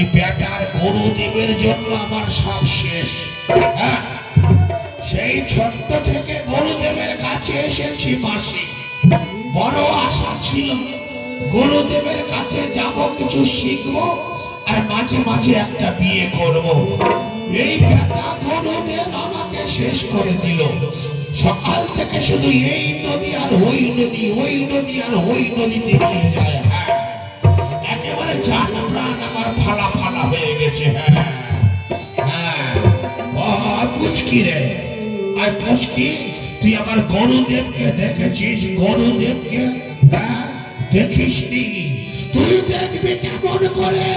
ওই বেটার গুরুদেবের জন্য আমার সব শেষ। হ্যাঁ, সেই ছোট্ট থেকে গুরুদেবের কাছে এসেছি মাসি, বড় আশা ছিল গুরুদেবের কাছে যাব, কিছু শিখবো, আর মাঝে মাঝে একটা বিয়ে করব। এই বেটা গুরুদেব আমাকে শেষ করে দিল। সকাল থেকে শুধু এই নদী আর ওই নদী, ওই নদী আর ওই নদীতে নিয়ে যায়। হ্যাঁ, একেবারে জান প্রাণ আমার ফালা ফালা হয়ে গেছে। হ্যাঁ হ্যাঁ, ও পুচকি রে, আর পুচকি, তুই আমার গুরুদেবকে দেখেছিস? গুরুদেবকে হ্যাঁ দেখিসনি? তুই দেখবি কেমন করে?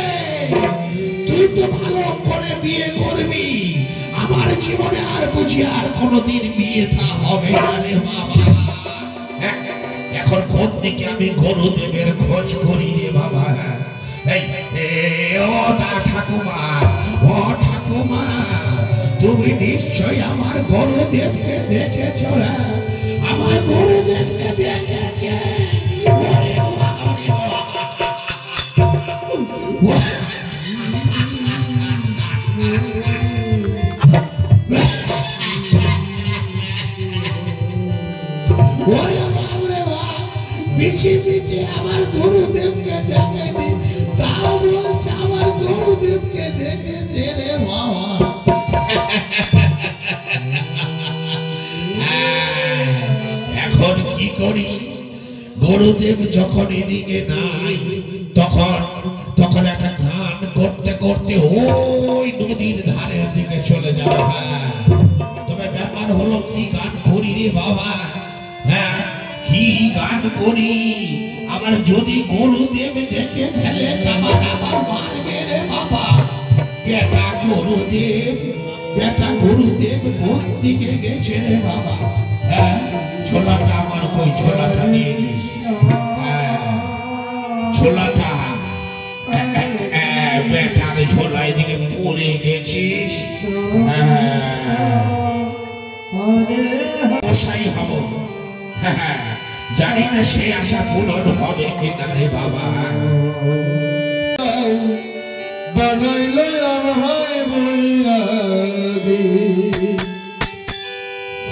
তুই তো ভালো করে বিয়ে করবি। আমার জীবনে আর বুঝি আর কোনোদিন বিয়ে থা হবে না রে বাবা। এখন কোন দিকে আমি গুরুদেবের খোঁজ করি রে বাবা। ও ঠাকুমা, ও ঠাকুমা, তুমি নিশ্চয় আমার গুরুদেবকে দেখেছ? আমার গুরুদেবকে দেখেছে? পিছে পিছে আমার গুরুদেবকে দেখেনি, তাও বলছে আমার গুরুদেবকে দেখেছে রে বাবা। এখন কি করি? গুরুদেব যখন এদিকে নাই, তখন তখন একটা গান করতে করতে ওই নদীর ধারের দিকে চলে যাবে। হ্যাঁ, তবে ব্যাপার হলো কি গান করি রে বাবা? হ্যাঁ, কি গান করি? আমার যদি গুরুদেব দেখে ফেলে আমার আবার মারবে রে বাবা। বেটা গুরুদেব, বেটা গুরুদেব কোন দিকে গেছে রে বাবা? হ্যাঁ, ছোলাটা আমার কই? ছোলাটা নিয়ে নিস। হ্যাঁ, ছোলাটা বেটার ছোলা এদিকে পড়ে গেছিস। মশাই হব। হ্যাঁ, জানি না সে আশা পূরণ হবে কিনা রে বাবা। বানাইল আমায় বৈরাগী,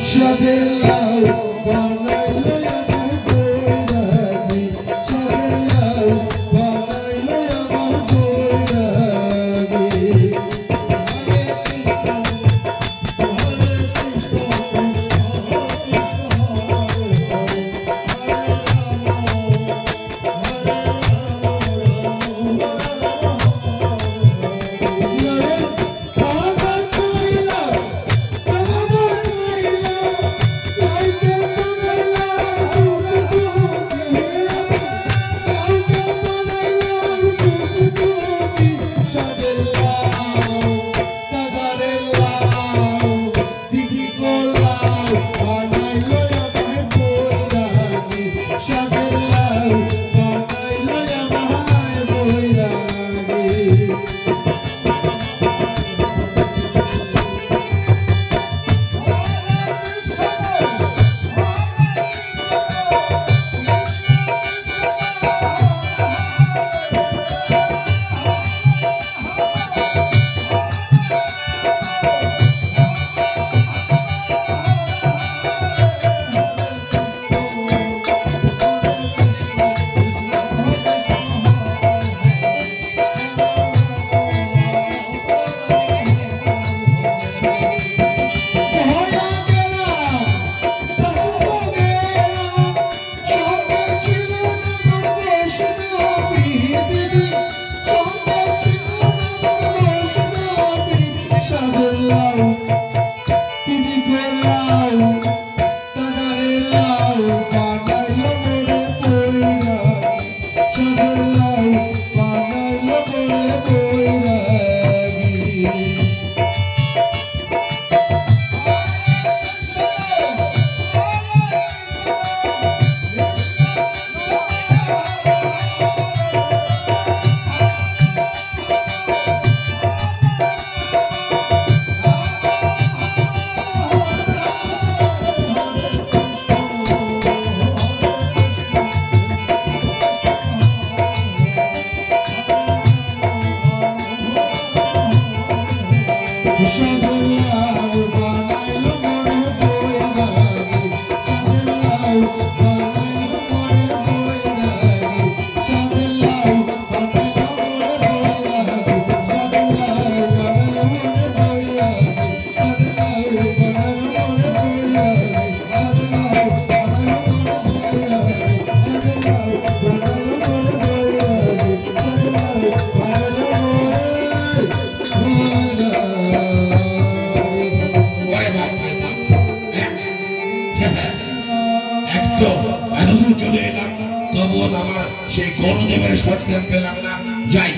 সাদের লাউ বানাইল আমায় বৈরাগী, সাদের লাউ বানাইল আমায় বৈরাগী। তো এতদূর চলে এলাম, তবুও আমার সেই গরুদেবের সন্ধান পেলাম না। যাই